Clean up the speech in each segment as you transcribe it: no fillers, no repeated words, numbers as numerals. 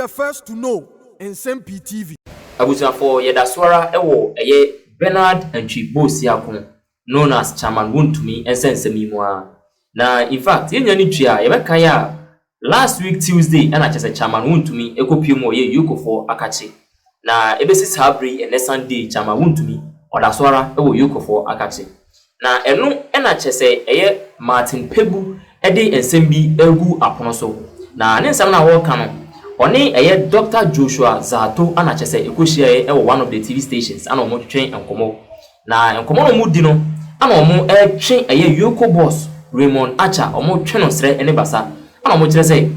the first to know Nsem-Pii TV. Abusia for Yedaswara ewo eye Bernard and Chibosiakon, known as Chairman Wontumi and Nsem-Pii. Na in fact, in any tria, Yebekaya last week Tuesday, and I just a Chairman Wontumi, Ekopimo ye EOCO for Akachi. Na ebesis Habri and Sunday, Chairman Wontumi, or Daswara ewo EOCO for Akachi. Na eno NHS eye Martin Kpebu, Ede Nsem-Pii egu aponoso. Na Nsem na wo kano. Oni eye Dr. Joshua Zaato anachese ekohia e one of the TV stations ana omo twen enkomo na enkomo no mudi no ana omo twen eye EOCO boss Raymond Acha omo twen no sre ene basa ana omo kire say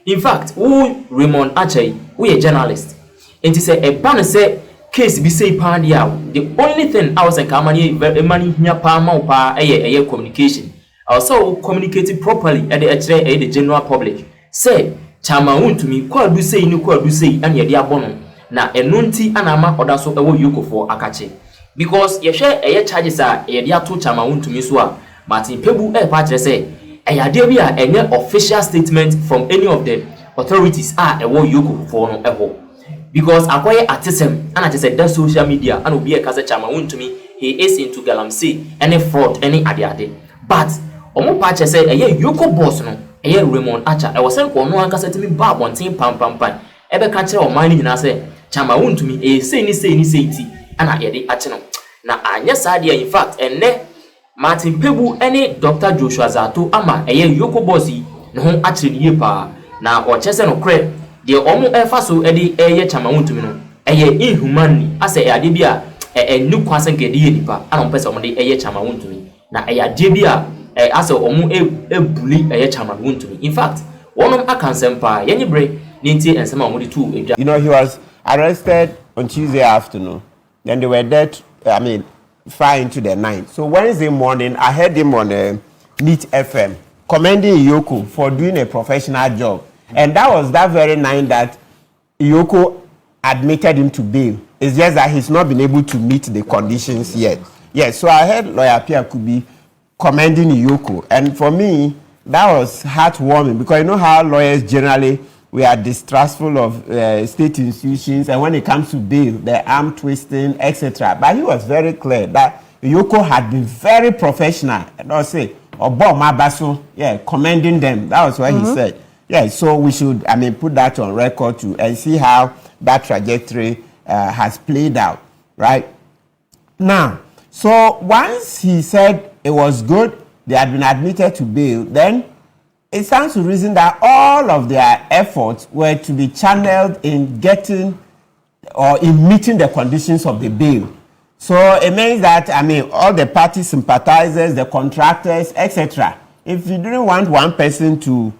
in fact who Raymond Acha who a journalist enti say e ban say case bi say pan dia the only thing I was say kamani mani hia pa ma pa eye communication also communicating properly at the general public say Chama Wontumi kwadu sei ni kwadu sei an ye de abono na eno nti anama oda so ewo EOCO for Akachi because ye hwe eye charges a ye de ato Chama Wontumi so a Martin Kpebu pa kire say eye de bi a enye official statement from any of the authorities a ewo EOCO for no eho because akoye artism ana kire that social media and obi e ka say Chama Wontumi he is into galamsey any fraud any ade but omo pa kire say eye EOCO boss no eye Raymond Acha e wosen ko no anka setimi ba bonten pam ebe ka kire o man ni nyina se Chama Wontumi e sei ni ti ana ye de ache no na anya saade in fact enne Martin Kpebu ene Dr. Joshua Zaato ama eye EOCO boss yi ne ho akire ni yepa na o chese no kre de omo efa so ede eye Chama Wontumi no eye inhumanly ase ade bi a enu kwasen kede ye nipa ana mpese omo de eye Chama Wontumi na eye ade bi a ase omo ebuli eye Chairman Wontumi. In fact, one of Nsem-Pii yenye bre ninti ensema omodi tu edwa. You know, he was arrested on Tuesday afternoon. Then they were dead, far into the night. So Wednesday morning, I heard him on Neat FM commending EOCO for doing a professional job. And that was that very night that EOCO admitted him to bail. It's just that he's not been able to meet the conditions yet. Yes, so I heard Lawyer Pierre Kubi commending EOCO, and for me that was heartwarming because you know how lawyers generally we are distrustful of state institutions, and when it comes to bail, the arm twisting, etc. But he was very clear that EOCO had been very professional, and I say Obo Mabaso, commending them. That was what he said. Yeah, so we should, put that on record too and see how that trajectory has played out, right? Now, so once he said it was good, they had been admitted to bail, then it stands to reason that all of their efforts were to be channeled in getting or in meeting the conditions of the bail. So it means that, all the party sympathizers, the contractors, etc. If you didn't want one person to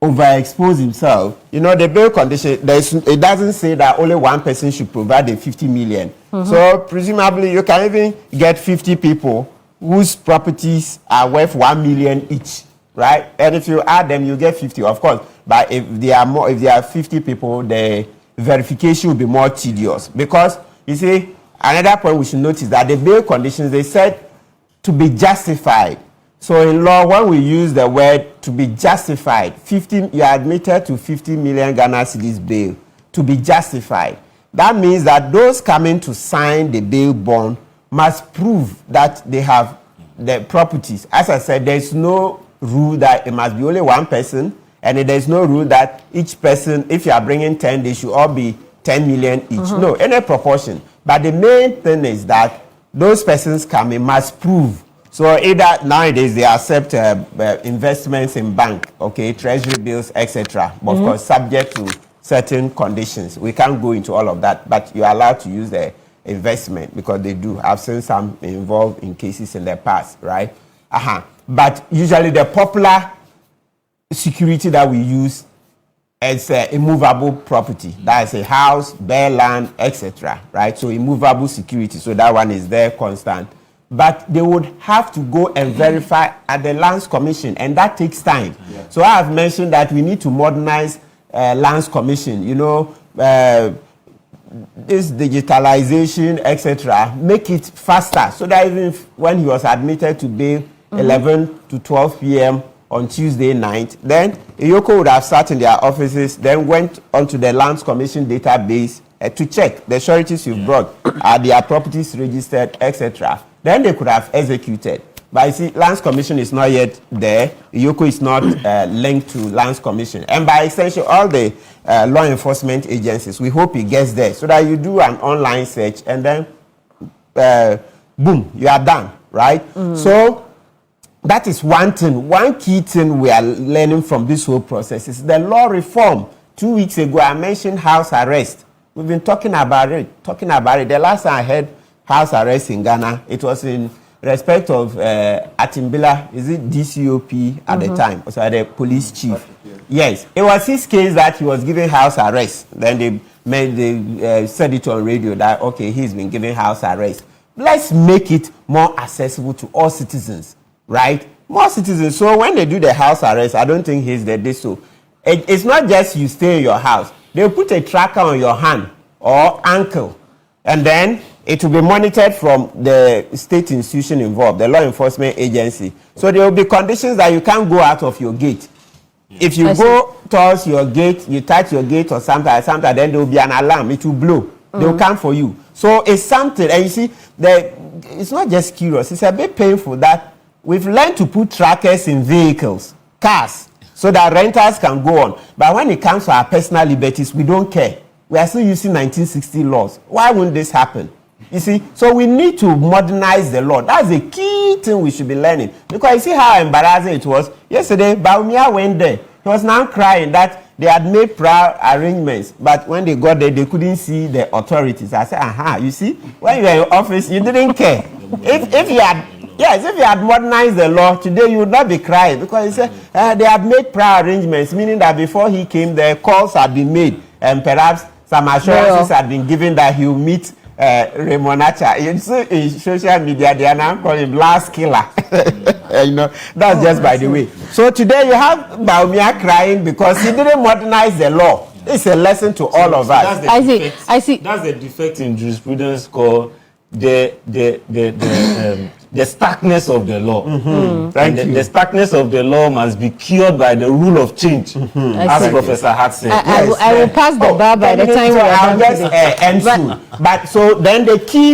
overexpose himself, the bail condition, it doesn't say that only one person should provide the 50 million. So presumably you can even get 50 people whose properties are worth 1 million each, right? And if you add them, you get 50, of course. But if there are 50 people, the verification will be more tedious. Because, you see, another point we should notice that the bail conditions, they said to be justified. So in law, when we use the word to be justified, you are admitted to 50 million Ghana cedis bail to be justified. That means that those coming to sign the bail bond must prove that they have the properties. As I said, there's no rule that it must be only one person, and there's no rule that each person, if you are bringing 10, they should all be 10 million each. No, any proportion. But the main thing is that those persons coming must prove. So either nowadays they accept investments in bank, treasury bills, etc. But of course, subject to certain conditions. We can't go into all of that, but you are allowed to use the investment because they do. I've seen some involved in cases in the past, right? But usually the popular security that we use is immovable property. That is a house, bare land, etc. Right? So immovable security. So that one is there constant. But they would have to go and verify at the Lands Commission, and that takes time. Yeah. So I have mentioned that we need to modernize Lands Commission. This digitalization, etc., make it faster so that even when he was admitted to bail 11 to 12 p.m., on Tuesday night, then EOCO would have sat in their offices, then went onto the Lands Commission database to check the sureties you've brought, are their properties registered, etc. Then they could have executed. But you see, Lands Commission is not yet there. EOCO is not linked to Lands Commission. And by extension, all the law enforcement agencies, we hope it gets there so that you do an online search and then, boom, you are done, right? So that is one thing. One key thing we are learning from this whole process is the law reform. 2 weeks ago, I mentioned house arrest. We've been talking about it. The last time I heard house arrest in Ghana, it was in respect of Atimbila, is it DCOP at the time, also the police chief. Yes, it was his case that he was given house arrest. Then they said it on radio that, okay, he's been given house arrest. Let's make it more accessible to all citizens, right? More citizens. So when they do the house arrest, I don't think he's the so. It's not just you stay in your house. They'll put a tracker on your hand or ankle, and then it will be monitored from the state institution involved, the law enforcement agency. So there will be conditions that you can't go out of your gate. If you go towards your gate, you touch your gate or something, then there will be an alarm. It will blow. They will come for you. So it's something, and you see, it's not just curious. It's a bit painful that we've learned to put trackers in vehicles, cars, so that renters can go on. But when it comes to our personal liberties, we don't care. We are still using 1960 laws. Why wouldn't this happen? You see, so we need to modernize the law. That's the key thing we should be learning. Because you see how embarrassing it was. Yesterday, Baumia went there. He was now crying that they had made prior arrangements. But when they got there, they couldn't see the authorities. I said, you see, when you were in your office, you didn't care. If you had modernized the law, today you would not be crying. Because he said they had made prior arrangements, meaning that before he came, the calls had been made. And perhaps some assurances had been given that he will meet Remonacha. You see, in social media, they are now calling him last killer. You know, that's just by the way. So today you have Baumia crying because he didn't modernize the law. It's a lesson to all of us. I see. That's the defect in jurisprudence called the starkness of the law. The starkness of the law must be cured by the rule of change, as Professor Hart said. I will pass the bar by the time we are done today. But so then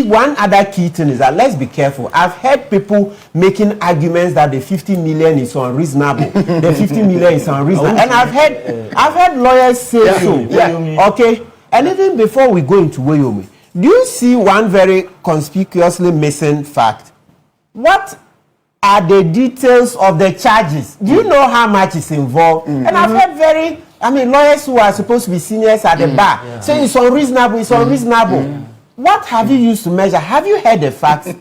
one other key thing is that let's be careful. I've heard people making arguments that the 50 million is unreasonable. The 50 million is unreasonable. And I've heard lawyers say so. Yeah. Okay. And even before we go into Wontumi, do you see one very conspicuously missing fact? What are the details of the charges? Do you know how much is involved? And I've heard lawyers who are supposed to be seniors at the bar saying it's unreasonable, What have you used to measure? Have you heard the facts?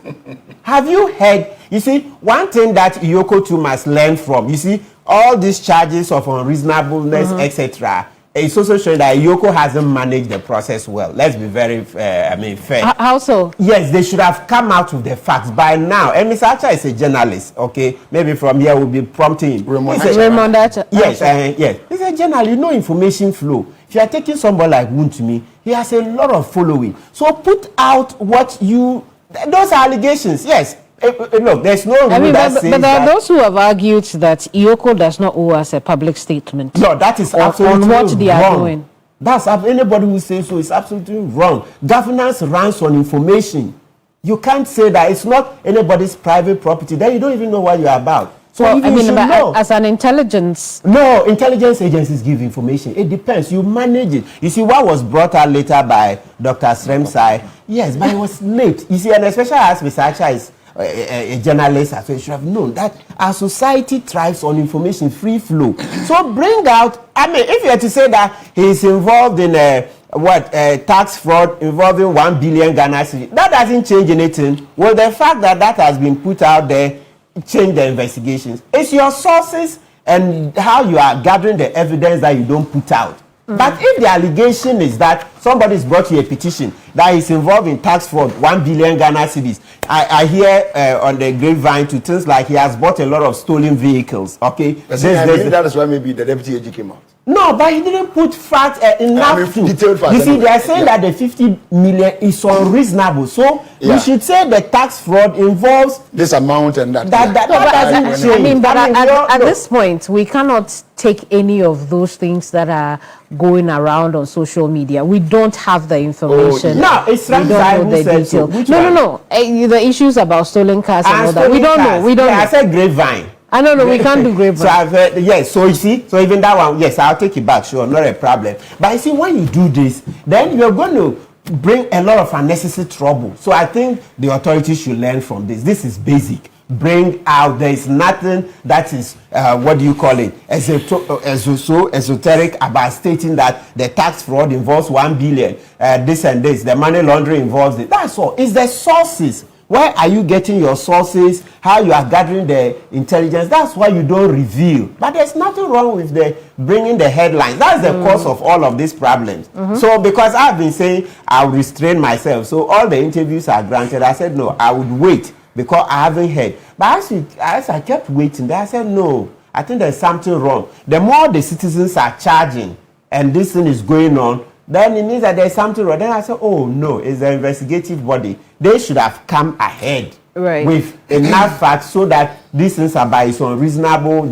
Have you heard? You see, one thing that EOCO too must learn from, you see, all these charges of unreasonableness, etc., it's also showing that EOCO hasn't managed the process well. Let's be very, fair. How so? Yes, they should have come out with the facts by now. And Mr. Archer is a journalist, okay? Maybe from here we'll be prompting him. Raymond Archer. Yes, yes. He's a journalist. You know information flow. If you are taking somebody like Wontumi, he has a lot of following. So put out those allegations. Yes. Look, there's no rule that says but there are those who have argued that EOCO does not owe us a public statement. No, that is absolutely on what they are doing. That's anybody who says so is absolutely wrong. Governance runs on information. You can't say that it's not anybody's private property. Then you don't even know what you're about. So you should know. As an intelligence... No, intelligence agencies give information. It depends. You manage it. You see, what was brought out later by Dr. Nsem-Pii, yes, but it was late. You see, and especially as Mr. Archer is a journalist, so you should have known that our society thrives on information free flow. So bring out, if you are to say that he is involved in tax fraud involving 1 billion Ghana cedis, that doesn't change anything. Well, the fact that has been put out there change the investigations. It's your sources and how you are gathering the evidence that you don't put out. But if the allegation is that somebody's brought you a petition that is involved in tax fraud, 1 billion Ghana cedis. I hear on the grapevine to things like he has bought a lot of stolen vehicles. Okay, that is why maybe the deputy AG came out. No, but he didn't put facts enough to. Detailed facts. You see, they are saying that the 50 million is unreasonable. So we should say the tax fraud involves this amount and that. That doesn't change. I mean, but at this point, we cannot take any of those things that are going around on social media. We don't have the information. No, it's we don't know the detail. No. The issues about stolen cars and all that. We don't know. We don't know. I said grapevine. I don't know, we can't do grapevine. So I've heard, yes, so you see, so even that one, yes, I'll take it back, sure, not a problem. But you see, when you do this, then you're going to bring a lot of unnecessary trouble. So I think the authorities should learn from this. This is basic. Bring out, there is nothing that is, what do you call it, so esoteric about stating that the tax fraud involves 1 billion, this and this, the money laundering involves it. That's all. It's the sources. Where are you getting your sources? How you are gathering the intelligence? That's why you don't reveal. But there's nothing wrong with the bringing the headlines. That's the cause of all of these problems. So because I've been saying I'll restrain myself, so all the interviews are granted. I said no, I would wait because I haven't heard. But as I kept waiting, I said no, I think there's something wrong. The more the citizens are charging and this thing is going on, then it means that there's something wrong. Then I said, oh no, it's an investigative body. They should have come ahead with enough facts so that these things are by its unreasonable.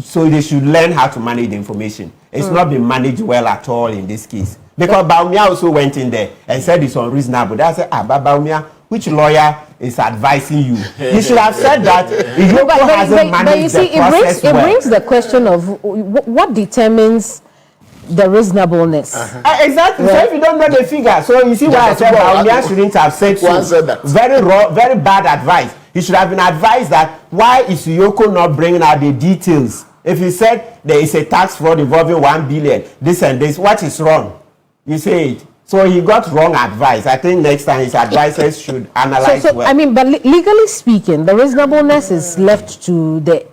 So they should learn how to manage the information. It's not been managed well at all in this case. Because Baumia also went in there and said it's unreasonable. They said, Baumia, which lawyer is advising you? You should have said that. EOCO hasn't managed the process well. It brings the question of what determines the reasonableness. Exactly. So if you don't know the figure, so you see why I said Baumia shouldn't have said so. Very raw, very bad advice. He should have been advised that why is EOCO not bringing out the details? If he said there is a tax fraud involving 1 billion, this and this, what is wrong? You say it. So he got wrong advice. I think next time his advisors should analyze well. I mean, but legally speaking, the reasonableness is left to the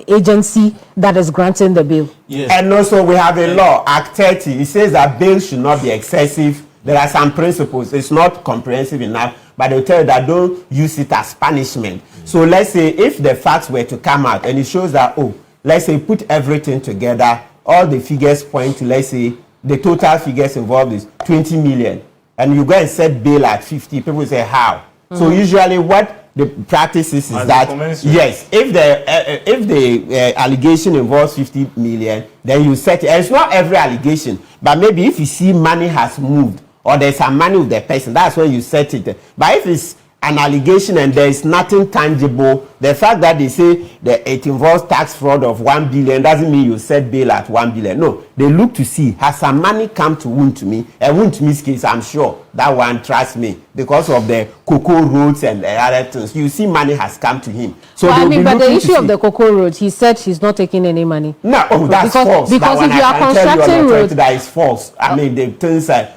agency that is granting the bail. Yes. And also we have a law, Act 30. It says that bail should not be excessive. There are some principles. It's not comprehensive enough, but they'll tell you that don't use it as punishment. So let's say if the facts were to come out and it shows that, let's say put everything together, all the figures point to, let's say, the total figures involved is 20 million. And you go and set bail at 50. People say, how? So usually what the practice is that, yes, if the allegation involves 50 million, then you set it. And it's not every allegation, but maybe if you see money has moved or there's some money with the person, that's when you set it. But if it's an allegation and there is nothing tangible, the fact that they say that it involves tax fraud of 1 billion doesn't mean you set bail at 1 billion. No, they look to see, has some money come to Wontumi? And Wontumi's case, I'm sure that one, trust me, because of the cocoa roads and the other things, you see money has come to him. So but the issue of the cocoa roads, he said he's not taking any money. No, that's false. Because if you are constructing roads, that is false. I mean, the things are.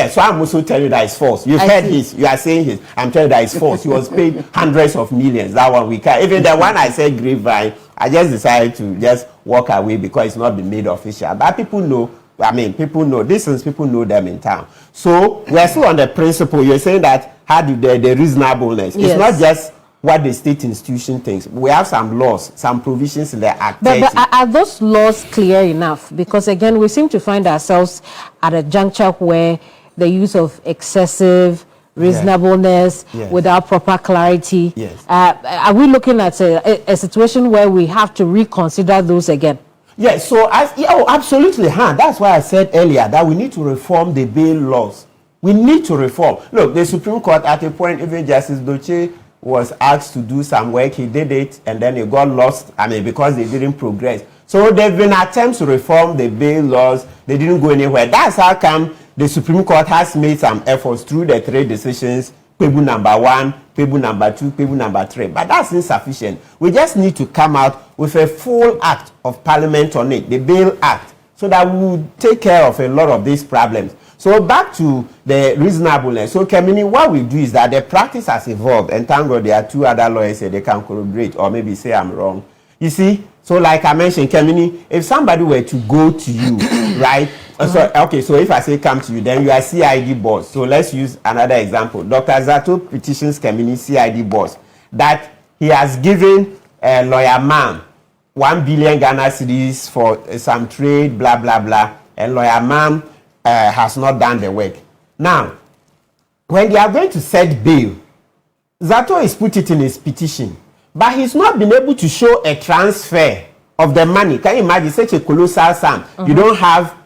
So I'm also telling you that it's false. You've heard his, you are saying his. I'm telling you that it's false. He was paid hundreds of millions. That one we can't. Even the one I said grapevine, I just decided to just walk away because it's not been made official. But people know. I mean, people know. These things, people know them in town. So we're still on the principle. You're saying that how do the reasonableness? Yes. It's not just what the state institution thinks. We have some laws, some provisions in the Act 30. But are those laws clear enough? Because again, we seem to find ourselves at a juncture where the use of excessive reasonableness without proper clarity. Yes. Are we looking at a situation where we have to reconsider those again? Yes. So absolutely, That's why I said earlier that we need to reform the bail laws. We need to reform. Look, the Supreme Court at a point, even Justice Doche was asked to do some work. He did it and then he got lost, because they didn't progress. So there have been attempts to reform the bail laws. They didn't go anywhere. That's how come the Supreme Court has made some efforts through the 3 decisions, Kpebu number 1, Kpebu number 2, Kpebu number 3. But that's insufficient. We just need to come out with a full act of parliament on it, the Bail Act, so that we will take care of a lot of these problems. So back to the reasonableness. So Kemini, what we do is that the practice has evolved, and thank God there are 2 other lawyers here, they can corroborate or maybe say I'm wrong. You see, so like I mentioned, Kemini, if somebody were to go to you, right, So if I say come to you, then you are CID boss. So let's use another example. Dr. Zaato petitions Kemini CID boss that he has given lawyer man 1 billion Ghana cedis for some trade, blah, blah, blah. And lawyer man has not done the work. Now, when they are going to set bail, Zaato is put it in his petition, but he's not been able to show a transfer of the money. Can you imagine such a colossal sum? You don't have,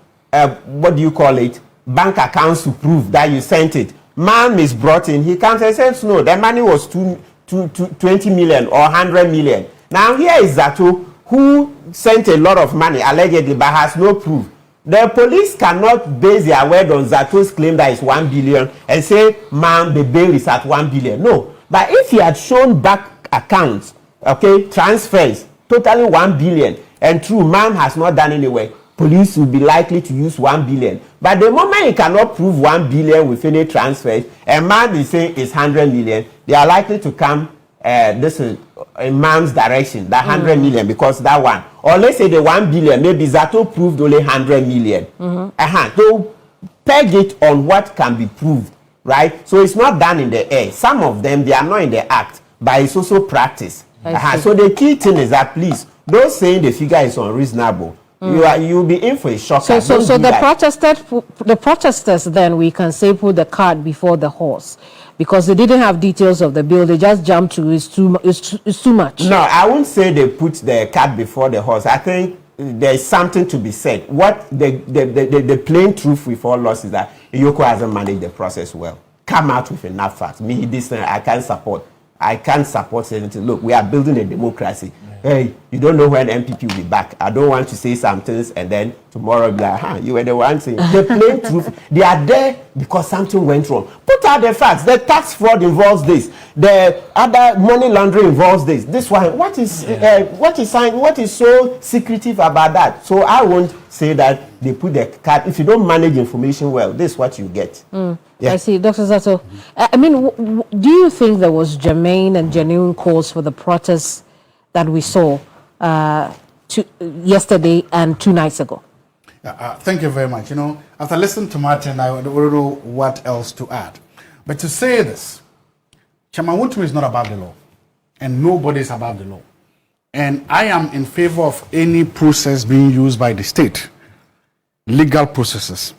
what do you call it, bank accounts to prove that you sent it. Man is brought in, he comes and says, no, the money was 20 million or 100 million. Now here is Zaato, who sent a lot of money, allegedly, but has no proof. The police cannot base their word on Zaato's claim that it's 1 billion and say, man, the bail is at 1 billion. No. But if he had shown back accounts, okay, transfers, totally 1 billion, and true, man has not done any work, police will be likely to use 1 billion. But the moment he cannot prove 1 billion with any transfers, and man is saying it's 100 million, they are likely to come this is in man's direction, that 100 million, because that one. Or let's say the 1 billion, maybe Zaato proved only 100 million. So peg it on what can be proved, right? So it's not done in the air. Some of them, they are not in the act, but it's also practice. So the key thing is that, please, don't say the figure is unreasonable. You'll be in for a shock. So the protesters then, we can say, put the cart before the horse, because they didn't have details of the bill. They just jumped to it's too much. No, I won't say they put the cart before the horse. I think there's something to be said. What the plain truth with all us is that EOCO hasn't managed the process well. Come out with enough facts. Me, this thing I can't support. I can't support anything. Look, we are building a democracy. Hey, you don't know when MPP will be back. I don't want to say some things and then tomorrow be like, you were the one saying. The plain truth, they are there because something went wrong. Put out the facts. The tax fraud involves this. The other money laundering involves this. This one, what is so secretive about that? So I won't say that they put the card. If you don't manage information well, this is what you get. Yeah. I see, Dr. Zaato. I mean, do you think there was germane and genuine cause for the protests that we saw yesterday and 2 nights ago? Thank you very much. You know, after listening to Martin, I don't know what else to add. But to say this, Chairman Wontumi is not above the law, and nobody is above the law. And I am in favor of any process being used by the state, legal processes,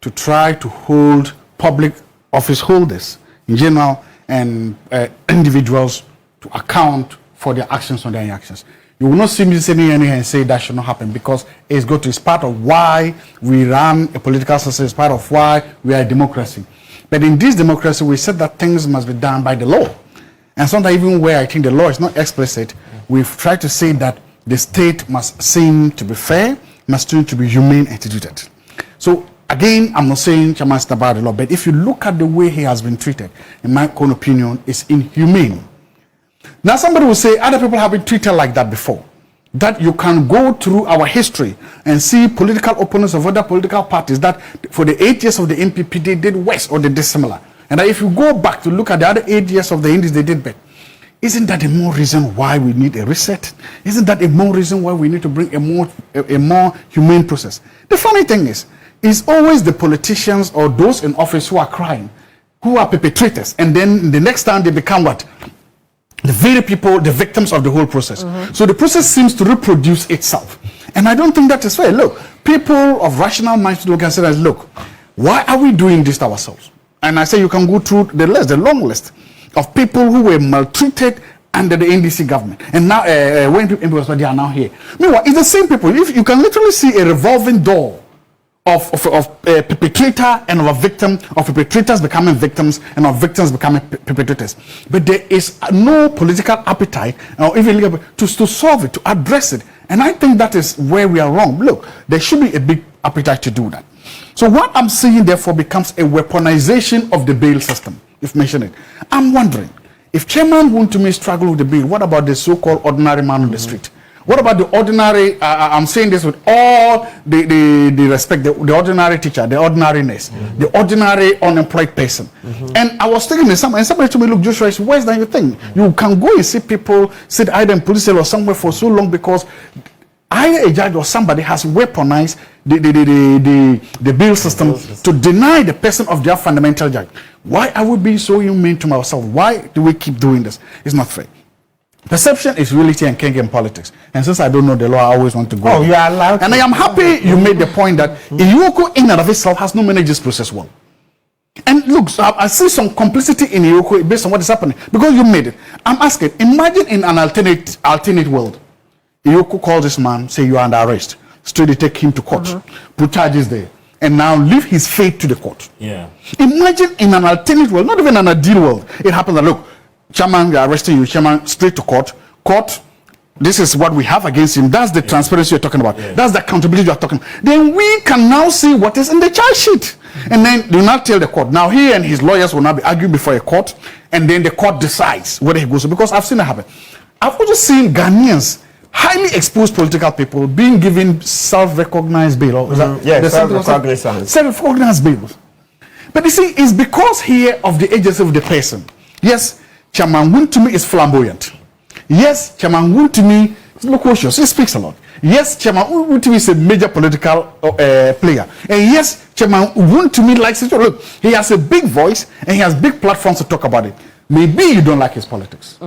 to try to hold public office holders in general and individuals to account for their actions or their inactions. You will not see me saying anything and say that should not happen, because it's part of why we run a political system, it's part of why we are a democracy. But in this democracy, we said that things must be done by the law. And sometimes even where I think the law is not explicit, we've tried to say that the state must seem to be fair, must seem to be humane and treated. So again, I'm not saying Chairman is about the law, but if you look at the way he has been treated, in my own opinion, it's inhumane. Now somebody will say other people have been treated like that before. That you can go through our history and see political opponents of other political parties that for the 8 years of the NPP they did worse or they did similar. And that if you go back to look at the other 8 years of the Indies, they did better. Isn't that a more reason why we need a reset? Isn't that a more reason why we need to bring a more humane process? The funny thing is, it's always the politicians or those in office who are crying, who are perpetrators, and then the next time they become what? The very people, the victims of the whole process. So the process seems to reproduce itself. And I don't think that is fair. Look, people of rational minds look and say, look, why are we doing this to ourselves? And I say you can go through the list, the long list of people who were maltreated under the NDC government. And now, when people they are now here. Meanwhile, it's the same people. If you can literally see a revolving door of a perpetrator and of a victim, of perpetrators becoming victims and of victims becoming perpetrators. But there is no political appetite or even legal to solve it, to address it. And I think that is where we are wrong. Look, there should be a big appetite to do that. So what I'm seeing, therefore, becomes a weaponization of the bail system, if mentioned it. I'm wondering, if Chairman Wontumi struggle with the bail, what about the so-called ordinary man on the street? What about the ordinary, I'm saying this with all the respect, the ordinary teacher, the ordinary nurse, the ordinary unemployed person. And I was thinking, and somebody told me, look, Joshua, it's worse than you think. You can go and see people sit either in police cell or somewhere for so long because either a judge or somebody has weaponized the bail system to deny the person of their fundamental right. Why are we being so inhumane to ourselves? Why do we keep doing this? It's not fair. Perception is reality and king in politics. And since I don't know the law, I always want to go. Oh, you are allowed. And I am happy you made the point that EOCO in and of itself has not managed this process well. And look, so I see some complicity in EOCO based on what is happening because you made it. I'm asking, imagine in an alternate world, EOCO calls this man, say you are under arrest. Straight they take him to court, put charges there, and now leave his fate to the court. Yeah. Imagine in an alternate world, not even an ideal world, it happens that look, Chairman, we are arresting you, Chairman, straight to court. Court, this is what we have against him. That's the transparency you're talking about. That's the accountability you're talking about. Then we can now see what is in the charge sheet. And then do not tell the court. Now he and his lawyers will now be arguing before a court, and then the court decides whether he goes. Because I've seen it happen. I've also seen Ghanaians, highly exposed political people, being given self-recognized bail. Self-recognized bail. But you see, it's because here of the agency of the person. Yes, Chairman Wontumi is flamboyant. Yes, Chairman Wontumi is loquacious. He speaks a lot. Yes, Chairman Wontumi is a major political player. And yes, Chairman Wontumi likes it. Look, he has a big voice and he has big platforms to talk about it. Maybe you don't like his politics.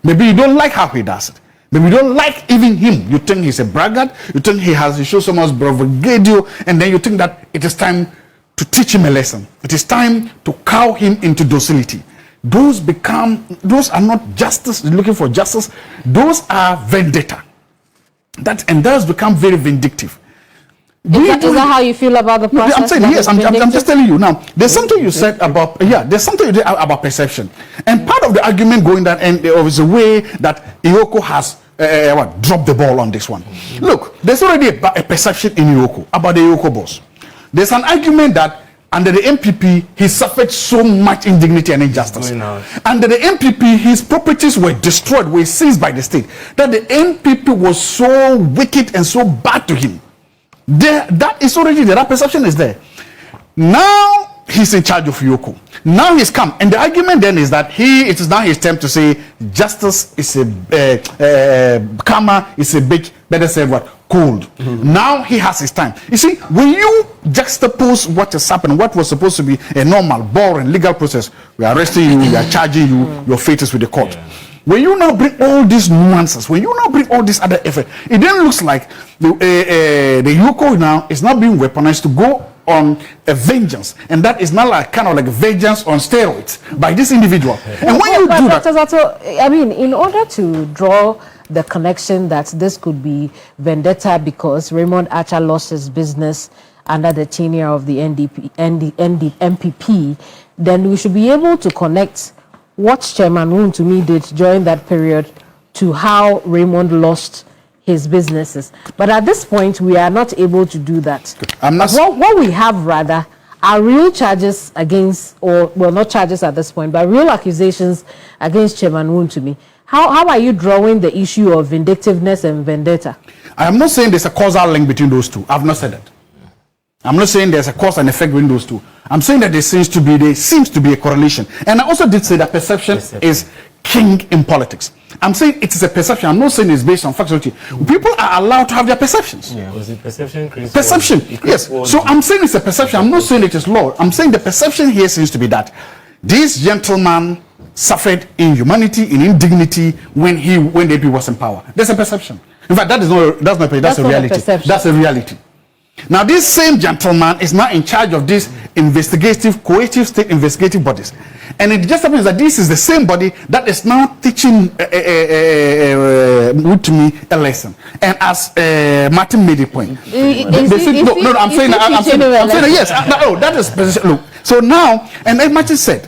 Maybe you don't like how he does it. Maybe you don't like even him. You think he's a braggart. You think he shows so much bravado, and then you think that it is time to teach him a lesson. It is time to cow him into docility. Those are not justice, looking for justice. Those are vendetta. And those become very vindictive. Is that how you feel about the process? I'm saying yes. I'm just telling you now. There's something you said about There's something you did about perception, and part of the argument going that and there was a way that EOCO has dropped the ball on this one. Look, there's already a perception in EOCO about the EOCO boss. There's an argument that under the MPP, he suffered so much indignity and injustice. Under the MPP, his properties were destroyed, were seized by the state. That the MPP was so wicked and so bad to him. That is already there. That perception is there. Now he's in charge of EOCO. Now he's come, and the argument then is that it is now his time to say justice is karma is a bit better said what cold. Now he has his time. You see, when you juxtapose what is happening, what was supposed to be a normal, boring legal process, we are arresting you, we are charging you, your fate is with the court. When you now bring all these nuances, when you now bring all this other effort, it then looks like the EOCO now is not being weaponized to go on a vengeance, and that is not like kind of like vengeance on steroids by this individual. And when you do that, Dr. Zaato, I mean, in order to draw the connection that this could be vendetta because Raymond Archer lost his business under the tenure of the MPP, then we should be able to connect what Chairman Wontumi did during that period to how Raymond lost his businesses. But at this point, we are not able to do that. What we have rather are real charges against, or well, not charges at this point, but real accusations against Chairman Wontumi. How are you drawing the issue of vindictiveness and vendetta? I am not saying there's a causal link between those two. I've not said that. I'm not saying there's a cause and effect between those two. I'm saying that there seems to be a correlation. And I also did say that perception is king in politics. I'm saying it is a perception. I'm not saying it's based on factuality. People are allowed to have their perceptions. Was it perception? Perception, yes. So I'm saying it's a perception. I'm not saying it is law. I'm saying the perception here seems to be that this gentleman suffered inhumanity, in indignity when the people was in power. There's a perception. In fact, that's a reality. That's a reality. Now, this same gentleman is now in charge of these coercive state investigative bodies. And it just happens that this is the same body that is now teaching Wontumi a lesson. And as Martin made a point. I'm saying yes. That is specific. Look, so now, and as Martin said,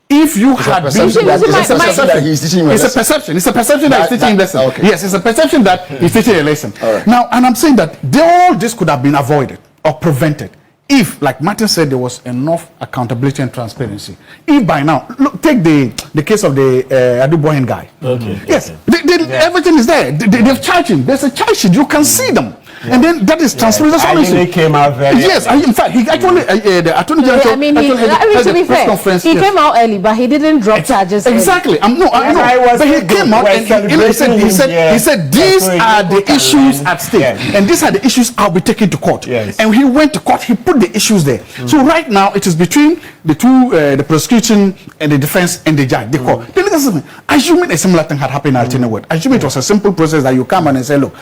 if you had been... It's a perception. It's a perception that he's teaching a lesson. Okay. Yes, it's a perception that he's teaching a lesson. Right. Now, and I'm saying that all this could have been avoided or prevented if, like Martin said, there was enough accountability and transparency. If by now, look, take the case of the Adubohin guy. Okay. Yes, everything is there. They've charged him. There's a charge sheet. You can see them. And then that is transparent. That's I think it came out very yes, in fact, he actually, the Attorney General, I mean, to be fair, he came out early, but he didn't drop charges. Exactly. I know. But he came out and he said these are the issues at stake, and these are the issues I'll be taking to court. Yes. And he went to court. He put the issues there. So right now it is between the two, the prosecution and the defense and the judge, the court. Then assuming a similar thing had happened at Assuming it was a simple process that you come and say, look,